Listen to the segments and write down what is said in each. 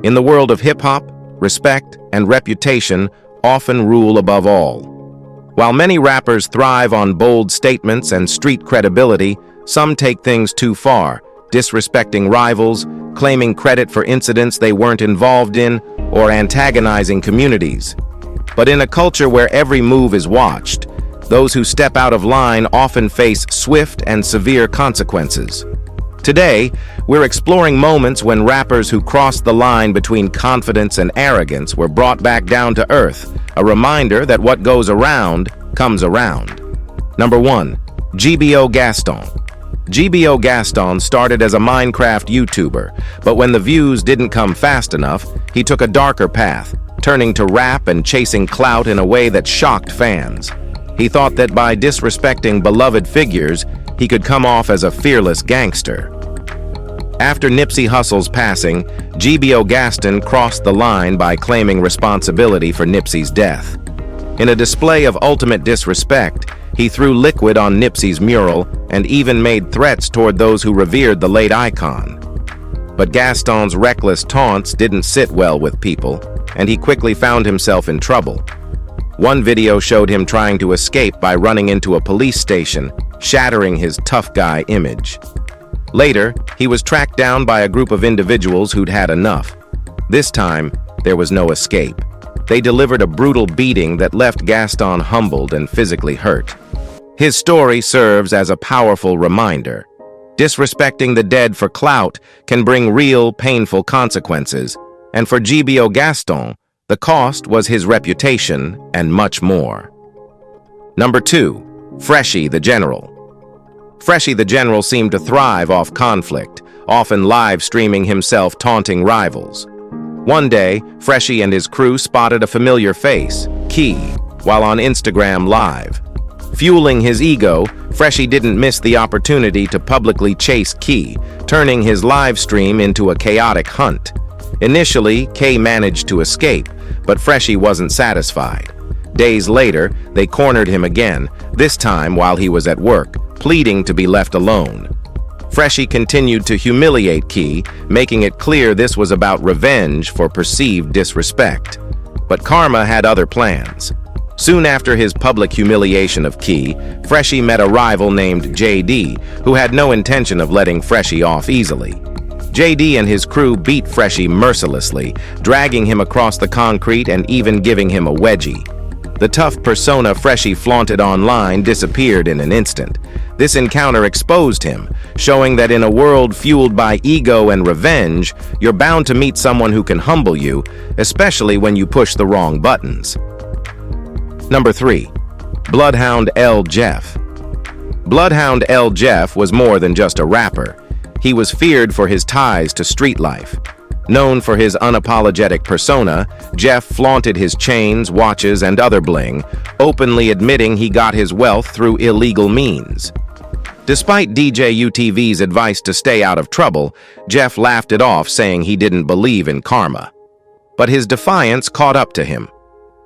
In the world of hip-hop, respect and reputation often rule above all. While many rappers thrive on bold statements and street credibility, some take things too far, disrespecting rivals, claiming credit for incidents they weren't involved in, or antagonizing communities. But in a culture where every move is watched, those who step out of line often face swift and severe consequences. Today, we're exploring moments when rappers who crossed the line between confidence and arrogance were brought back down to earth, a reminder that what goes around comes around. Number 1. Gbo Gaston. Gbo Gaston started as a Minecraft YouTuber, but when the views didn't come fast enough, he took a darker path, turning to rap and chasing clout in a way that shocked fans. He thought that by disrespecting beloved figures, he could come off as a fearless gangster. After Nipsey Hussle's passing, Gbo Gaston crossed the line by claiming responsibility for Nipsey's death. In a display of ultimate disrespect, he threw liquid on Nipsey's mural and even made threats toward those who revered the late icon. But Gaston's reckless taunts didn't sit well with people, and he quickly found himself in trouble. One video showed him trying to escape by running into a police station, shattering his tough guy image. Later, he was tracked down by a group of individuals who'd had enough. This time, there was no escape. They delivered a brutal beating that left Gaston humbled and physically hurt. His story serves as a powerful reminder. Disrespecting the dead for clout can bring real, painful consequences, and for Gbo Gaston, the cost was his reputation and much more. Number 2. Freshy The General. Freshy The General seemed to thrive off conflict, often live streaming himself taunting rivals. One day, Freshy and his crew spotted a familiar face, Key, while on Instagram Live. Fueling his ego, Freshy didn't miss the opportunity to publicly chase Key, turning his live stream into a chaotic hunt. Initially, Kay managed to escape, but Freshy wasn't satisfied. Days later, they cornered him again, this time while he was at work, pleading to be left alone. Freshy continued to humiliate Key, making it clear this was about revenge for perceived disrespect. But karma had other plans. Soon after his public humiliation of Key, Freshy met a rival named JD, who had no intention of letting Freshy off easily. JD and his crew beat Freshy mercilessly, dragging him across the concrete and even giving him a wedgie. The tough persona Freshy flaunted online disappeared in an instant. This encounter exposed him, showing that in a world fueled by ego and revenge, you're bound to meet someone who can humble you, especially when you push the wrong buttons. Number 3. Bloodhound L. Jeff. Bloodhound L. Jeff was more than just a rapper. He was feared for his ties to street life. Known for his unapologetic persona, Jeff flaunted his chains, watches, and other bling, openly admitting he got his wealth through illegal means. Despite DJ UTV's advice to stay out of trouble, Jeff laughed it off, saying he didn't believe in karma. But his defiance caught up to him.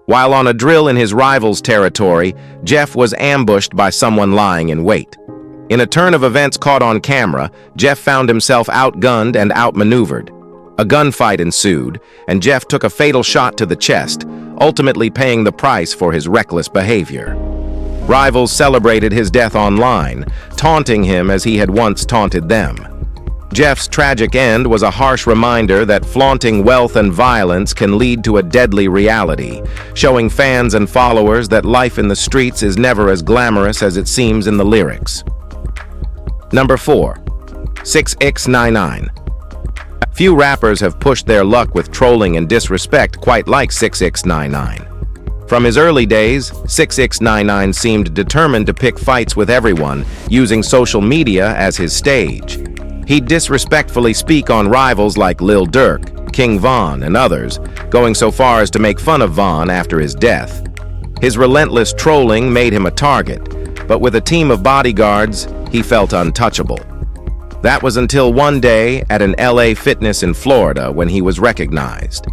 While on a drill in his rival's territory, Jeff was ambushed by someone lying in wait. In a turn of events caught on camera, Jeff found himself outgunned and outmaneuvered. A gunfight ensued, and Jeff took a fatal shot to the chest, ultimately paying the price for his reckless behavior. Rivals celebrated his death online, taunting him as he had once taunted them. Jeff's tragic end was a harsh reminder that flaunting wealth and violence can lead to a deadly reality, showing fans and followers that life in the streets is never as glamorous as it seems in the lyrics. Number 4. 6ix99. Few rappers have pushed their luck with trolling and disrespect quite like 6ix99. From his early days, 6ix99 seemed determined to pick fights with everyone, using social media as his stage. He'd disrespectfully speak on rivals like Lil Durk, King Von, and others, going so far as to make fun of Von after his death. His relentless trolling made him a target, but with a team of bodyguards, he felt untouchable. That was until one day at an LA Fitness in Florida when he was recognized.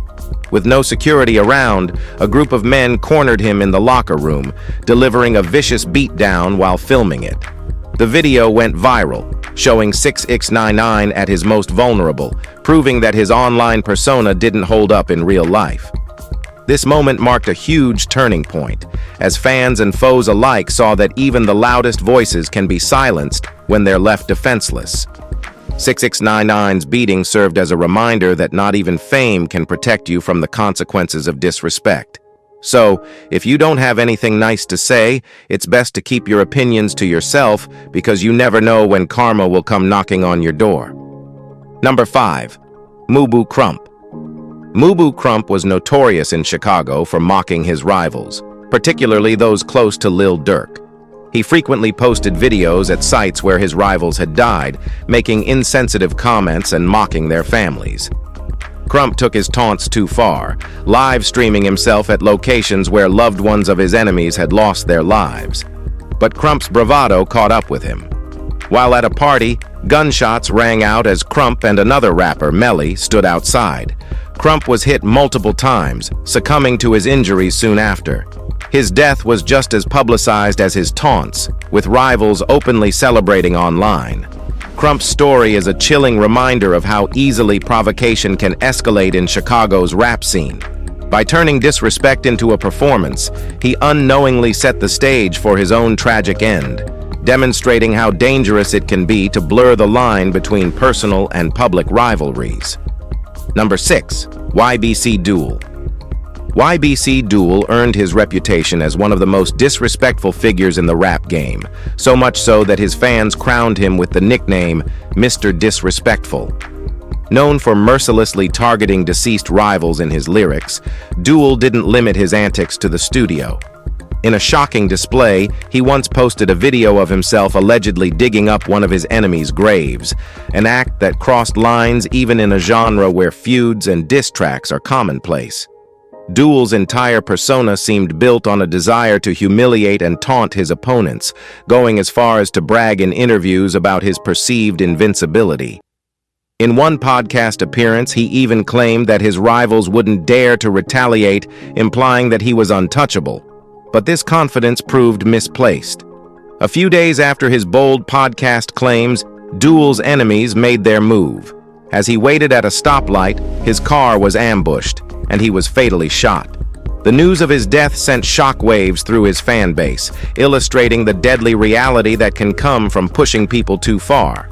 With no security around, a group of men cornered him in the locker room, delivering a vicious beatdown while filming it. The video went viral, showing 6x99 at his most vulnerable, proving that his online persona didn't hold up in real life. This moment marked a huge turning point, as fans and foes alike saw that even the loudest voices can be silenced when they're left defenseless. 6x99's beating served as a reminder that not even fame can protect you from the consequences of disrespect. So, if you don't have anything nice to say, it's best to keep your opinions to yourself because you never know when karma will come knocking on your door. Number 5. Mubu Crump. Mubu Crump was notorious in Chicago for mocking his rivals, particularly those close to Lil Durk. He frequently posted videos at sites where his rivals had died, making insensitive comments and mocking their families. Crump took his taunts too far, live streaming himself at locations where loved ones of his enemies had lost their lives. But Crump's bravado caught up with him. While at a party, gunshots rang out as Crump and another rapper, Melly, stood outside. Crump was hit multiple times, succumbing to his injuries soon after. His death was just as publicized as his taunts, with rivals openly celebrating online. Crump's story is a chilling reminder of how easily provocation can escalate in Chicago's rap scene. By turning disrespect into a performance, he unknowingly set the stage for his own tragic end, demonstrating how dangerous it can be to blur the line between personal and public rivalries. Number 6. YBC Duel. YBC Duel earned his reputation as one of the most disrespectful figures in the rap game, so much so that his fans crowned him with the nickname Mr. Disrespectful. Known for mercilessly targeting deceased rivals in his lyrics, Duel didn't limit his antics to the studio. In a shocking display, he once posted a video of himself allegedly digging up one of his enemies' graves, an act that crossed lines even in a genre where feuds and diss tracks are commonplace. Duel's entire persona seemed built on a desire to humiliate and taunt his opponents, going as far as to brag in interviews about his perceived invincibility. In one podcast appearance, he even claimed that his rivals wouldn't dare to retaliate, implying that he was untouchable. But this confidence proved misplaced. A few days after his bold podcast claims, Duel's enemies made their move. As he waited at a stoplight, his car was ambushed, and he was fatally shot. The news of his death sent shockwaves through his fan base, illustrating the deadly reality that can come from pushing people too far.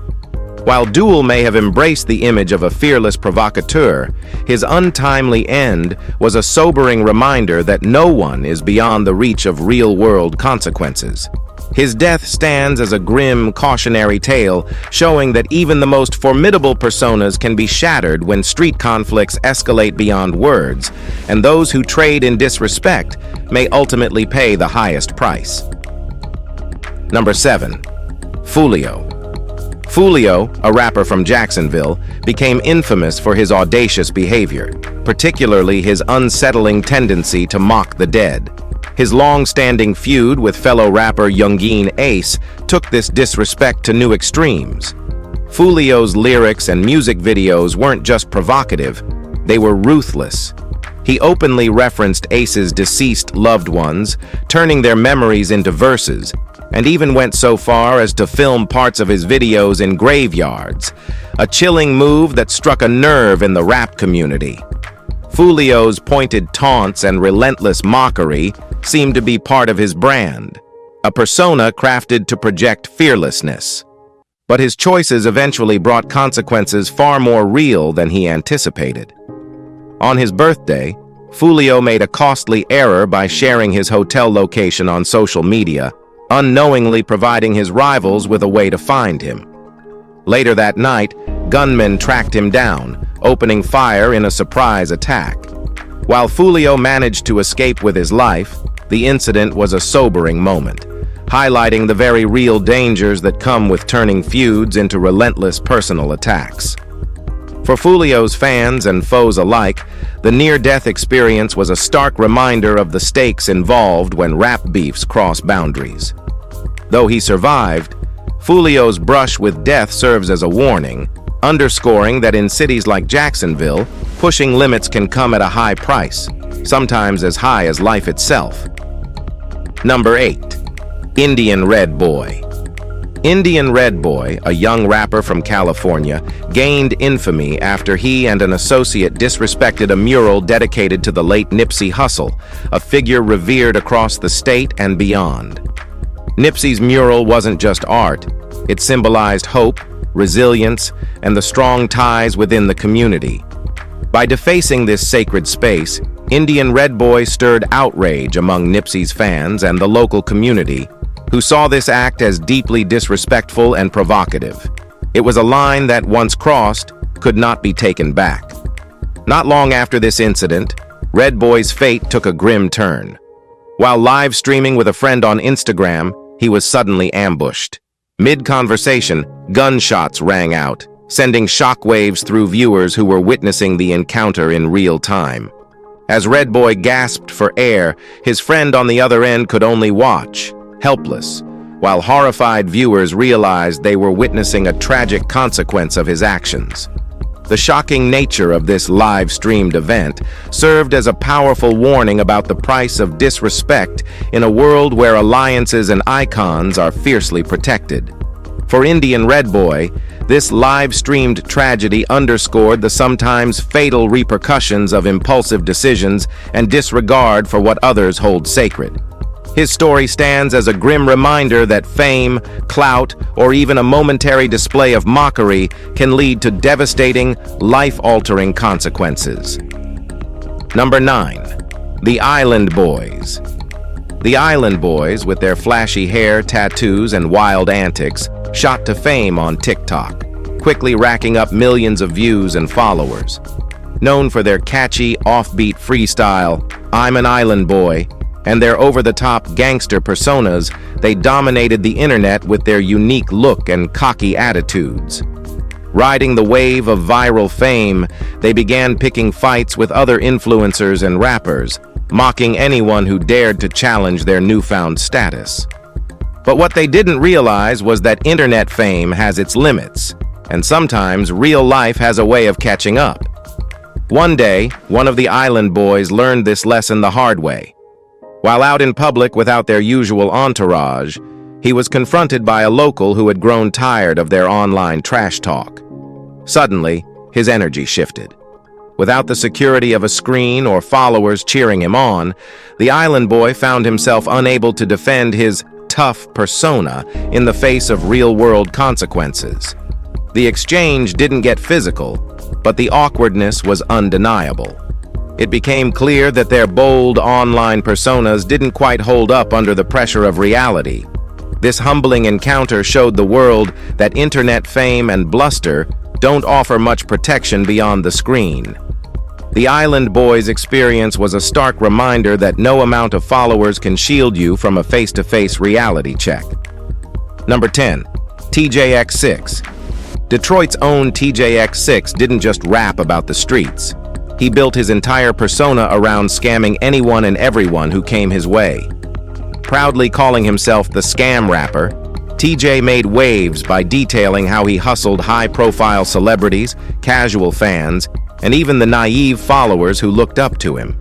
While Duel may have embraced the image of a fearless provocateur, his untimely end was a sobering reminder that no one is beyond the reach of real-world consequences. His death stands as a grim, cautionary tale, showing that even the most formidable personas can be shattered when street conflicts escalate beyond words, and those who trade in disrespect may ultimately pay the highest price. Number 7. Sfulio. Sfulio, a rapper from Jacksonville, became infamous for his audacious behavior, particularly his unsettling tendency to mock the dead. His long-standing feud with fellow rapper Youngeen Ace took this disrespect to new extremes. Sfulio's lyrics and music videos weren't just provocative, they were ruthless. He openly referenced Ace's deceased loved ones, turning their memories into verses, and even went so far as to film parts of his videos in graveyards, a chilling move that struck a nerve in the rap community. Sfulio's pointed taunts and relentless mockery seemed to be part of his brand, a persona crafted to project fearlessness. But his choices eventually brought consequences far more real than he anticipated. On his birthday, Sfulio made a costly error by sharing his hotel location on social media, unknowingly providing his rivals with a way to find him. Later that night, gunmen tracked him down, opening fire in a surprise attack. While Sfulio managed to escape with his life, the incident was a sobering moment, highlighting the very real dangers that come with turning feuds into relentless personal attacks. For Sfulio's fans and foes alike, the near-death experience was a stark reminder of the stakes involved when rap beefs cross boundaries. Though he survived, Sfulio's brush with death serves as a warning, underscoring that in cities like Jacksonville, pushing limits can come at a high price, sometimes as high as life itself. Number 8. Indian Red Boy. Indian Red Boy, a young rapper from California, gained infamy after he and an associate disrespected a mural dedicated to the late Nipsey Hussle, a figure revered across the state and beyond. Nipsey's mural wasn't just art, it symbolized hope, resilience, and the strong ties within the community. By defacing this sacred space, Indian Red Boy stirred outrage among Nipsey's fans and the local community, who saw this act as deeply disrespectful and provocative. It was a line that, once crossed, could not be taken back. Not long after this incident, Red Boy's fate took a grim turn. While live streaming with a friend on Instagram, he was suddenly ambushed. Mid-conversation, gunshots rang out, sending shockwaves through viewers who were witnessing the encounter in real time. As Red Boy gasped for air, his friend on the other end could only watch, helpless, while horrified viewers realized they were witnessing a tragic consequence of his actions. The shocking nature of this live-streamed event served as a powerful warning about the price of disrespect in a world where alliances and icons are fiercely protected. For Indian Red Boy, this live-streamed tragedy underscored the sometimes fatal repercussions of impulsive decisions and disregard for what others hold sacred. His story stands as a grim reminder that fame, clout, or even a momentary display of mockery can lead to devastating, life-altering consequences. Number 9. The Island Boys. The Island Boys, with their flashy hair, tattoos, and wild antics, shot to fame on TikTok, quickly racking up millions of views and followers. Known for their catchy, offbeat freestyle, "I'm an Island Boy," and their over-the-top gangster personas, they dominated the internet with their unique look and cocky attitudes. Riding the wave of viral fame, they began picking fights with other influencers and rappers, mocking anyone who dared to challenge their newfound status. But what they didn't realize was that internet fame has its limits, and sometimes real life has a way of catching up. One day, one of the Island Boys learned this lesson the hard way. While out in public without their usual entourage, he was confronted by a local who had grown tired of their online trash talk. Suddenly, his energy shifted. Without the security of a screen or followers cheering him on, the Island Boy found himself unable to defend his tough persona in the face of real-world consequences. The exchange didn't get physical, but the awkwardness was undeniable. It became clear that their bold online personas didn't quite hold up under the pressure of reality. This humbling encounter showed the world that internet fame and bluster don't offer much protection beyond the screen. The Island Boys' experience was a stark reminder that no amount of followers can shield you from a face-to-face reality check. Number 10. TJX6. Detroit's own TJX6 didn't just rap about the streets. He built his entire persona around scamming anyone and everyone who came his way. Proudly calling himself the Scam Rapper, TJ made waves by detailing how he hustled high-profile celebrities, casual fans, and even the naive followers who looked up to him.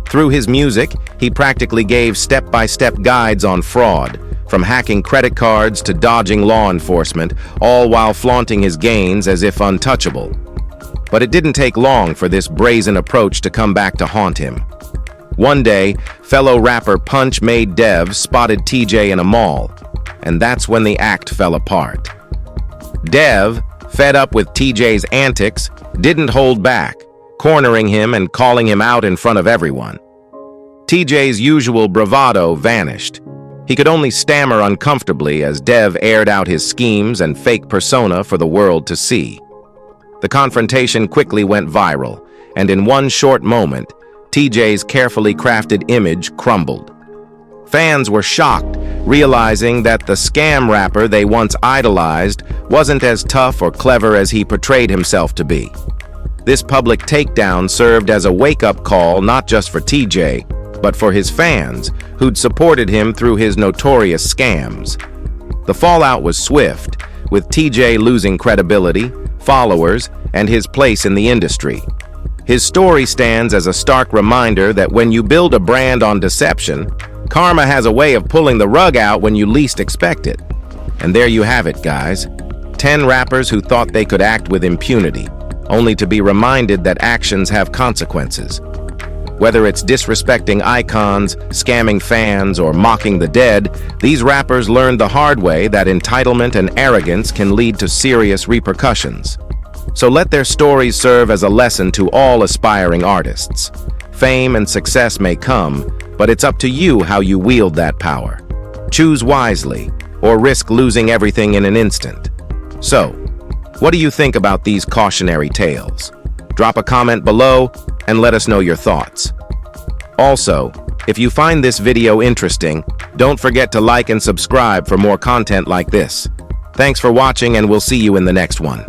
Through his music, he practically gave step-by-step guides on fraud, from hacking credit cards to dodging law enforcement, all while flaunting his gains as if untouchable. But it didn't take long for this brazen approach to come back to haunt him. One day, fellow rapper Punch Made Dev spotted TJ in a mall, and that's when the act fell apart. Dev, fed up with TJ's antics, didn't hold back, cornering him and calling him out in front of everyone. TJ's usual bravado vanished. He could only stammer uncomfortably as Dev aired out his schemes and fake persona for the world to see. The confrontation quickly went viral, and in one short moment, TJ's carefully crafted image crumbled. Fans were shocked, realizing that the scam rapper they once idolized wasn't as tough or clever as he portrayed himself to be. This public takedown served as a wake-up call not just for TJ, but for his fans, who'd supported him through his notorious scams. The fallout was swift, with TJ losing credibility, followers, and his place in the industry. His story stands as a stark reminder that when you build a brand on deception, karma has a way of pulling the rug out when you least expect it. And there you have it, guys. 10 rappers who thought they could act with impunity, only to be reminded that actions have consequences. Whether it's disrespecting icons, scamming fans, or mocking the dead, these rappers learned the hard way that entitlement and arrogance can lead to serious repercussions. So let their stories serve as a lesson to all aspiring artists. Fame and success may come, but it's up to you how you wield that power. Choose wisely, or risk losing everything in an instant. So, what do you think about these cautionary tales? Drop a comment below and let us know your thoughts. Also, if you find this video interesting, don't forget to like and subscribe for more content like this. Thanks for watching, and we'll see you in the next one.